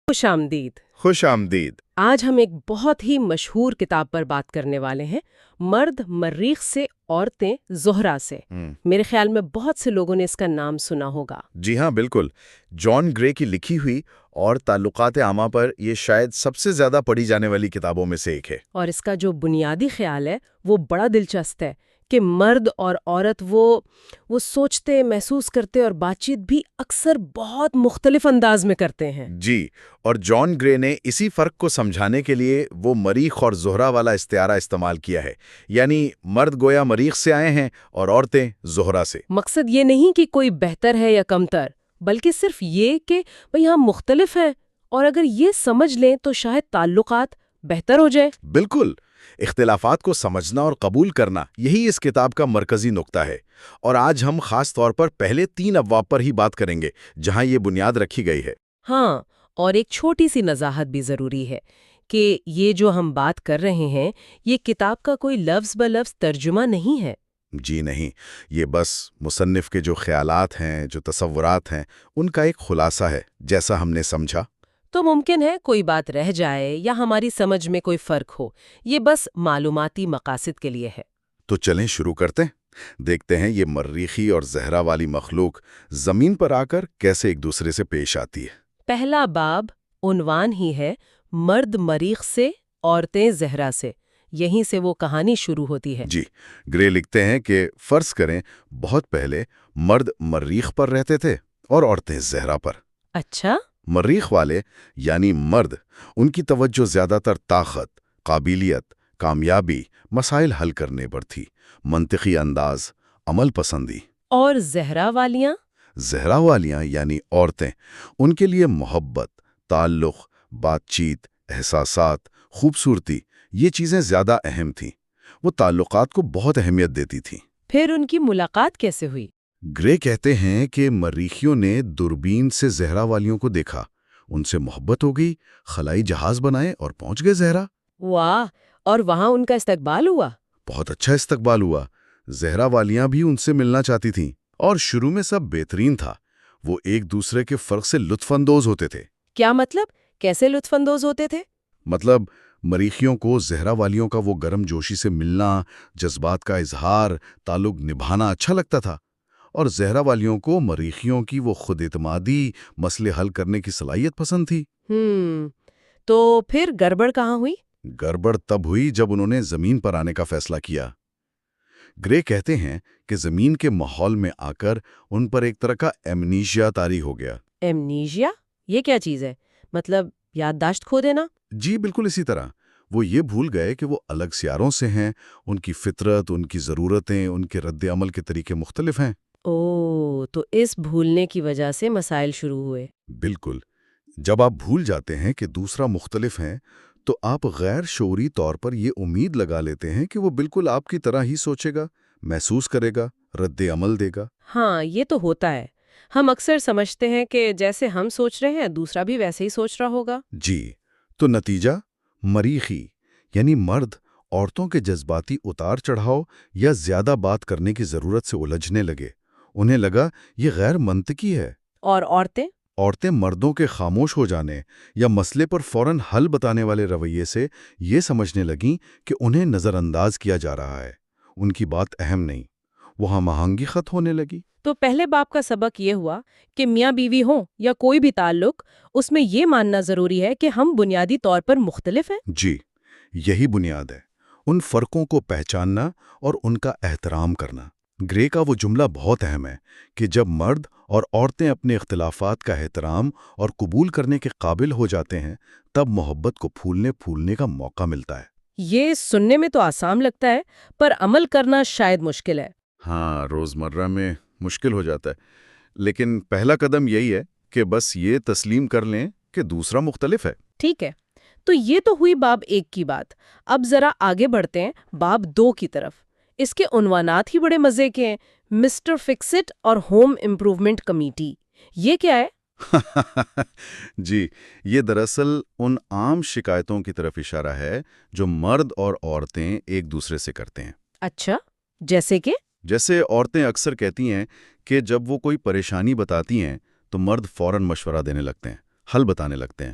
خوش آمدید۔ خوش آمدید۔ آج ہم ایک بہت ہی مشہور کتاب پر بات کرنے والے ہیں، مرد مریخ سے عورتیں زہرہ سے۔ میرے خیال میں بہت سے لوگوں نے اس کا نام سنا ہوگا۔ جی ہاں، بالکل۔ جان گرے کی لکھی ہوئی اور تعلقات عامہ پر یہ شاید سب سے زیادہ پڑھی جانے والی کتابوں میں سے ایک ہے۔ اور اس کا جو بنیادی خیال ہے وہ بڑا دلچسپ ہے کہ مرد اور عورت وہ سوچتے، محسوس کرتے اور بات چیت بھی اکثر بہت مختلف انداز میں کرتے ہیں۔ جی، اور جان گرے نے اسی فرق کو سمجھانے کے لیے وہ مریخ اور زہرہ والا استعارہ استعمال کیا ہے، یعنی مرد گویا مریخ سے آئے ہیں اور عورتیں زہرہ سے۔ مقصد یہ نہیں کہ کوئی بہتر ہے یا کمتر، بلکہ صرف یہ کہ بھئی ہم مختلف ہیں، اور اگر یہ سمجھ لیں تو شاید تعلقات بہتر ہو جائے۔ بالکل، اختلافات کو سمجھنا اور قبول کرنا یہی اس کتاب کا مرکزی نقطہ ہے، اور آج ہم خاص طور پر پہلے 3 ابواب پر ہی بات کریں گے جہاں یہ بنیاد رکھی گئی ہے۔ ہاں، اور ایک چھوٹی سی وضاحت بھی ضروری ہے کہ یہ جو ہم بات کر رہے ہیں یہ کتاب کا کوئی لفظ بلفظ ترجمہ نہیں ہے۔ جی نہیں، یہ بس مصنف کے جو خیالات ہیں، جو تصورات ہیں، ان کا ایک خلاصہ ہے، جیسا ہم نے سمجھا۔ تو ممکن ہے کوئی بات رہ جائے یا ہماری سمجھ میں کوئی فرق ہو، یہ بس معلوماتی مقاصد کے لیے ہے۔ تو چلیں شروع کرتے ہیں، دیکھتے ہیں یہ مریخی اور زہرہ والی مخلوق زمین پر آ کر کیسے ایک دوسرے سے پیش آتی ہے۔ پہلا باب عنوان ہی ہے مرد مریخ سے، عورتیں زہرہ سے۔ یہیں سے وہ کہانی شروع ہوتی ہے۔ جی، گرے لکھتے ہیں کہ فرض کریں بہت پہلے مرد مریخ پر رہتے تھے اور عورتیں زہرہ پر۔ اچھا؟ مریخ والے یعنی مرد، ان کی توجہ زیادہ تر طاقت، قابلیت، کامیابی، مسائل حل کرنے پر تھی، منطقی انداز، عمل پسندی۔ اور زہرہ والیاں؟ زہرہ والیاں یعنی عورتیں، ان کے لیے محبت، تعلق، بات چیت، احساسات، خوبصورتی، یہ چیزیں زیادہ اہم تھیں۔ وہ تعلقات کو بہت اہمیت دیتی تھیں۔ پھر ان کی ملاقات کیسے ہوئی؟ گرے کہتے ہیں کہ مریخیوں نے دوربین سے زہرہ والیوں کو دیکھا، ان سے محبت ہو گئی، خلائی جہاز بنائے اور پہنچ گئے زہرہ۔ واہ! اور وہاں ان کا استقبال ہوا؟ بہت اچھا استقبال ہوا۔ زہرہ والیاں بھی ان سے ملنا چاہتی تھیں، اور شروع میں سب بہترین تھا۔ وہ ایک دوسرے کے فرق سے لطف اندوز ہوتے تھے۔ کیا مطلب؟ کیسے لطف اندوز ہوتے تھے؟ مطلب مریخیوں کو زہرہ والیوں کا وہ گرم جوشی سے ملنا، جذبات کا اظہار، تعلق نبھانا اچھا لگتا تھا، اور زہرہ والیوں کو مریخیوں کی وہ خود اعتمادی، مسئلے حل کرنے کی صلاحیت پسند تھی۔ تو پھر گڑبڑ کہاں ہوئی؟ گڑبڑ تب ہوئی جب انہوں نے زمین پر آنے کا فیصلہ کیا۔ گرے کہتے ہیں کہ زمین کے ماحول میں آ کر ان پر ایک طرح کا ایمنیشیا طاری ہو گیا۔ ایمنیشیا؟ یہ کیا چیز ہے؟ مطلب یادداشت کھو دینا؟ جی بالکل اسی طرح۔ وہ یہ بھول گئے کہ وہ الگ سیاروں سے ہیں، ان کی فطرت، ان کی ضرورتیں، ان کے رد عمل کے طریقے مختلف ہیں۔ تو اس بھولنے کی وجہ سے مسائل شروع ہوئے۔ بالکل۔ جب آپ بھول جاتے ہیں کہ دوسرا مختلف ہے تو آپ غیر شعوری طور پر یہ امید لگا لیتے ہیں کہ وہ بالکل آپ کی طرح ہی سوچے گا، محسوس کرے گا، رد عمل دے گا۔ ہاں، یہ تو ہوتا ہے۔ ہم اکثر سمجھتے ہیں کہ جیسے ہم سوچ رہے ہیں دوسرا بھی ویسے ہی سوچ رہا ہوگا۔ جی، تو نتیجہ مریخی یعنی مرد عورتوں کے جذباتی اتار چڑھاؤ یا زیادہ بات کرنے کی ضرورت سے الجھنے لگے۔ انہیں لگا یہ غیر منطقی ہے۔ اور عورتیں مردوں کے خاموش ہو جانے یا مسئلے پر فوراً حل بتانے والے رویے سے یہ سمجھنے لگیں کہ انہیں نظر انداز کیا جا رہا ہے، ان کی بات اہم نہیں۔ وہاں ہم آہنگی ختم ہونے لگی۔ تو پہلے باپ کا سبق یہ ہوا کہ میاں بیوی ہوں یا کوئی بھی تعلق، اس میں یہ ماننا ضروری ہے کہ ہم بنیادی طور پر مختلف ہیں۔ جی، یہی بنیاد ہے، ان فرقوں کو پہچاننا اور ان کا احترام کرنا۔ گرے کا وہ جملہ بہت اہم ہے کہ جب مرد اور عورتیں اپنے اختلافات کا احترام اور قبول کرنے کے قابل ہو جاتے ہیں، تب محبت کو پھولنے کا موقع ملتا ہے۔ یہ سننے میں تو آسان لگتا ہے، پر عمل کرنا شاید مشکل ہے۔ ہاں، روزمرہ میں مشکل ہو جاتا ہے، لیکن پہلا قدم یہی ہے کہ بس یہ تسلیم کر لیں کہ دوسرا مختلف ہے۔ ٹھیک ہے، تو یہ تو ہوئی باب 1 کی بات۔ اب ذرا آگے بڑھتے ہیں باب 2 کی طرف۔ اس کے عنوانات ہی بڑے مزے کے ہیں، مسٹر فکسٹ اور ہوم امپروومنٹ کمیٹی۔ یہ کیا ہے؟ جی، یہ دراصل ان عام شکایتوں کی طرف اشارہ ہے جو مرد اور عورتیں ایک دوسرے سے کرتے ہیں۔ اچھا، جیسے کہ؟ جیسے عورتیں اکثر کہتی ہیں کہ جب وہ کوئی پریشانی بتاتی ہیں تو مرد فوراً مشورہ دینے لگتے ہیں، حل بتانے لگتے ہیں،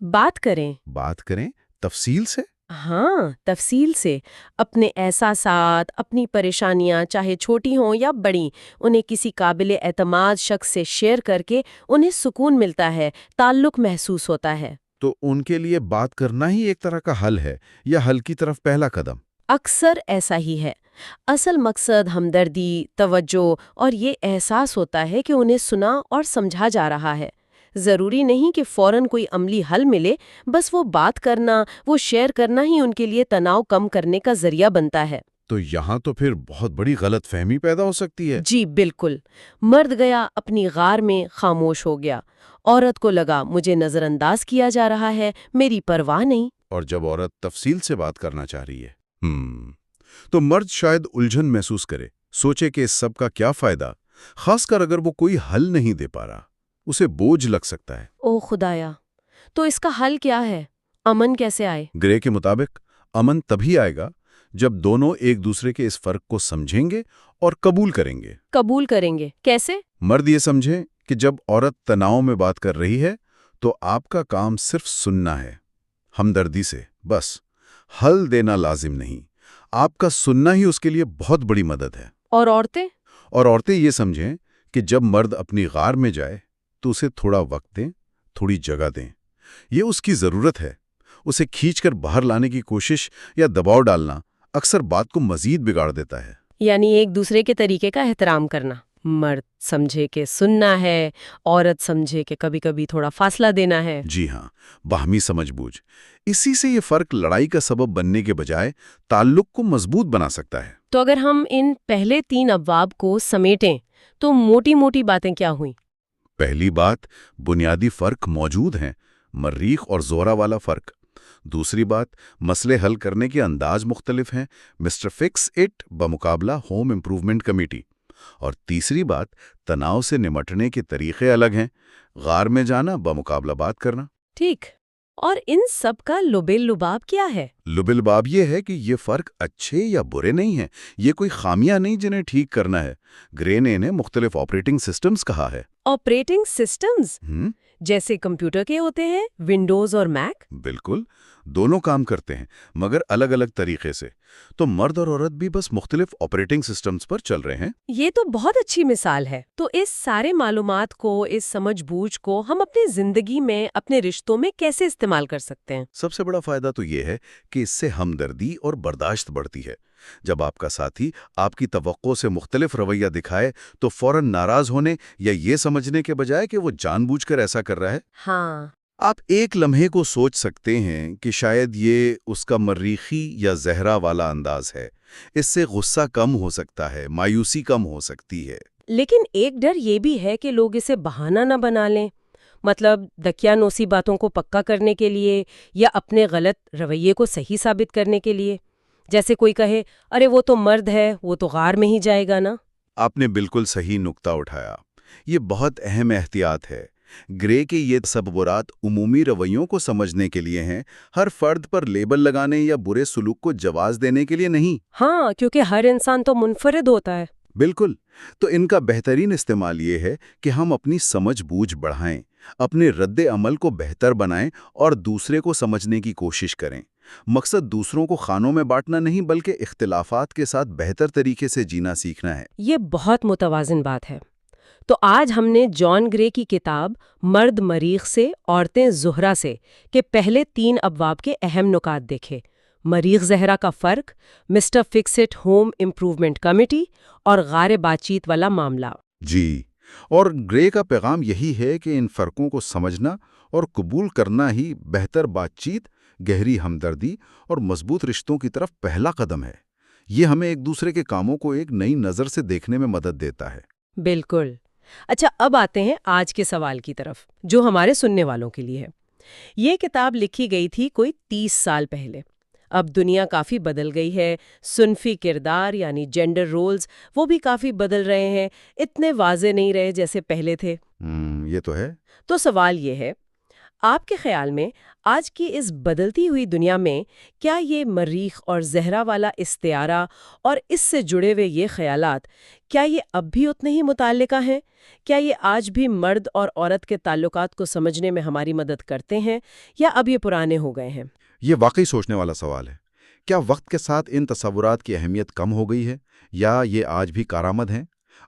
بات کریں۔ بات کریں تفصیل سے؟ ہاں، تفصیل سے اپنے احساسات، اپنی پریشانیاں چاہے چھوٹی ہوں یا بڑی، انہیں کسی قابل اعتماد شخص سے شیئر کر کے انہیں سکون ملتا ہے، تعلق محسوس ہوتا ہے۔ تو ان کے لیے بات کرنا ہی ایک طرح کا حل ہے یا حل کی طرف پہلا قدم؟ اکثر ایسا ہی ہے۔ اصل مقصد ہمدردی، توجہ اور یہ احساس ہوتا ہے کہ انہیں سنا اور سمجھا جا رہا ہے۔ ضروری نہیں کہ فوراً کوئی عملی حل ملے، بس وہ بات کرنا، وہ شیئر کرنا ہی ان کے لیے تناؤ کم کرنے کا ذریعہ بنتا ہے۔ تو یہاں تو پھر بہت بڑی غلط فہمی پیدا ہو سکتی ہے۔ جی بالکل۔ مرد گیا اپنی غار میں، خاموش ہو گیا۔ عورت کو لگا مجھے نظر انداز کیا جا رہا ہے، میری پرواہ نہیں۔ اور جب عورت تفصیل سے بات کرنا چاہ رہی ہے تو مرد شاید الجھن محسوس کرے، سوچے کہ اس سب کا کیا فائدہ، خاص کر اگر وہ کوئی حل نہیں دے پا رہا، اسے بوجھ لگ سکتا ہے۔ او خدایا! تو اس کا حل کیا ہے؟ امن کیسے آئے؟ گرے کے مطابق امن تبھی آئے گا جب دونوں ایک دوسرے کے اس فرق کو سمجھیں گے اور قبول کریں گے۔ قبول کریں گے کیسے؟ مرد یہ سمجھیں کہ جب عورت تناؤ میں بات کر رہی ہے تو آپ کا کام صرف سننا ہے، ہمدردی سے بس، حل دینا لازم نہیں۔ آپ کا سننا ہی اس کے لیے بہت بڑی مدد ہے۔ اور عورتیں؟ اور عورتیں یہ سمجھیں کہ جب مرد اپنی غار میں جائے تو اسے تھوڑا وقت دیں، تھوڑی جگہ دیں۔ یہ اس کی ضرورت ہے۔ اسے کھینچ کر باہر لانے کی کوشش یا دباؤ ڈالنا اکثر بات کو مزید بگاڑ دیتا ہے۔ یعنی ایک دوسرے کے طریقے کا احترام کرنا۔ مرد سمجھے کہ سننا ہے، عورت سمجھے کہ کبھی کبھی تھوڑا فاصلہ دینا ہے۔ جی ہاں، باہمی سمجھ بوجھ۔ اسی سے یہ فرق لڑائی کا سبب بننے کے بجائے تعلق کو مضبوط بنا سکتا ہے۔ تو اگر ہم ان پہلے 3 ابواب کو سمیٹیں تو موٹی موٹی باتیں کیا ہوئیں؟ پہلی بات، بنیادی فرق موجود ہیں، مریخ اور زہرہ والا فرق۔ دوسری بات، مسئلے حل کرنے کے انداز مختلف ہیں، مسٹر فکس اٹ بمقابلہ ہوم امپروومنٹ کمیٹی۔ اور تیسری بات، تناؤ سے نمٹنے کے طریقے الگ ہیں، غار میں جانا بمقابلہ بات کرنا۔ ٹھیک۔ اور ان سب کا لب لباب کیا ہے؟ لب الباب یہ ہے کہ یہ فرق اچھے یا برے نہیں ہیں، یہ کوئی خامیاں نہیں جنہیں ٹھیک کرنا ہے۔ گرے نے انہیں مختلف آپریٹنگ سسٹمز کہا ہے۔ آپریٹنگ سسٹمز جیسے کمپیوٹر کے ہوتے ہیں، ونڈوز اور میک؟ بالکل، دونوں کام کرتے ہیں مگر الگ الگ طریقے سے۔ تو مرد اور عورت بھی بس مختلف آپریٹنگ سسٹمز پر چل رہے ہیں۔ یہ تو بہت اچھی مثال ہے۔ تو اس سارے معلومات کو، اس سمجھ بوجھ کو ہم اپنی زندگی میں، اپنے رشتوں میں کیسے استعمال کر سکتے ہیں؟ سب سے بڑا فائدہ تو یہ ہے کہ اس سے ہمدردی اور برداشت بڑھتی ہے۔ جب آپ کا ساتھی آپ کی توقع سے مختلف رویہ دکھائے تو فوراً ناراض ہونے یا یہ سمجھنے کے بجائے کہ وہ جان بوجھ کر ایسا کر رہا ہے، ہاں، آپ ایک لمحے کو سوچ سکتے ہیں کہ شاید یہ اس کا مریخی یا زہرہ والا انداز ہے۔ اس سے غصہ کم ہو سکتا ہے، مایوسی کم ہو سکتی ہے۔ لیکن ایک ڈر یہ بھی ہے کہ لوگ اسے بہانہ نہ بنا لیں، مطلب دقیانوسی باتوں کو پکا کرنے کے لیے یا اپنے غلط رویے کو صحیح ثابت کرنے کے لیے۔ جیسے کوئی کہے، ارے وہ تو مرد ہے، وہ تو غار میں ہی جائے گا نا۔ آپ نے بالکل صحیح نقطہ اٹھایا۔ یہ بہت اہم احتیاط ہے۔ گرے کے یہ تصورات عمومی رویوں کو سمجھنے کے لیے ہیں، ہر فرد پر لیبل لگانے یا برے سلوک کو جواز دینے کے لیے نہیں۔ ہاں، کیونکہ ہر انسان تو منفرد ہوتا ہے۔ بالکل۔ تو ان کا بہترین استعمال یہ ہے کہ ہم اپنی سمجھ بوجھ بڑھائیں، اپنے رد عمل کو بہتر بنائیں اور دوسرے کو سمجھنے کی کوشش کریں۔ مقصد دوسروں کو خانوں میں بانٹنا نہیں بلکہ اختلافات کے ساتھ بہتر طریقے سے جینا سیکھنا ہے۔ یہ بہت متوازن بات ہے۔ تو آج ہم نے جان گرے کی کتاب مرد مریخ سے عورتیں زہرہ سے کے پہلے 3 ابواب کے اہم نکات دیکھے: مریخ زہرہ کا فرق، مسٹر فکسٹ ہوم امپروومنٹ کمیٹی اور غار بات چیت والا معاملہ۔ جی، اور گرے کا پیغام یہی ہے کہ ان فرقوں کو سمجھنا اور قبول کرنا ہی بہتر بات چیت، گہری ہمدردی اور مضبوط رشتوں کی طرف پہلا قدم ہے۔ یہ ہمیں ایک دوسرے کے کاموں کو ایک نئی نظر سے دیکھنے میں مدد دیتا ہے۔ بالکل۔ اچھا، اب آتے ہیں آج کے سوال کی طرف، جو ہمارے سننے والوں کے لیے ہے۔ یہ کتاب لکھی گئی تھی کوئی 30 سال پہلے۔ اب دنیا کافی بدل گئی ہے، صنفی کردار یعنی جینڈر رولز وہ بھی کافی بدل رہے ہیں، اتنے واضح نہیں رہے جیسے پہلے تھے۔ یہ تو ہے۔ تو سوال یہ ہے، آپ کے خیال میں آج کی اس بدلتی ہوئی دنیا میں کیا یہ مریخ اور زہرہ والا استعارہ اور اس سے جڑے ہوئے یہ خیالات کیا یہ اب بھی اتنے ہی متعلقہ ہیں؟ کیا یہ آج بھی مرد اور عورت کے تعلقات کو سمجھنے میں ہماری مدد کرتے ہیں یا اب یہ پرانے ہو گئے ہیں؟ یہ واقعی سوچنے والا سوال ہے۔ کیا وقت کے ساتھ ان تصورات کی اہمیت کم ہو گئی ہے یا یہ آج بھی کارآمد ہیں؟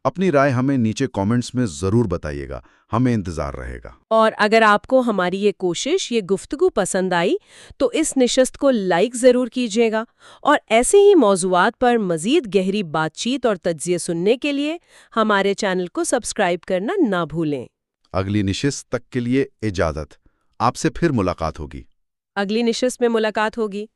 اپنی رائے ہمیں نیچے کامنٹس میں ضرور بتائیے گا، ہمیں انتظار رہے گا۔ اور اگر آپ کو ہماری یہ کوشش، یہ گفتگو پسند آئی تو اس نشست کو لائک ضرور کیجیے گا، اور ایسے ہی موضوعات پر مزید گہری بات چیت اور تجزیے سننے کے لیے ہمارے چینل کو سبسکرائب کرنا نہ بھولیں۔ اگلی نشست تک کے لیے اجازت، آپ سے پھر ملاقات ہوگی۔ اگلی نشست میں ملاقات ہوگی۔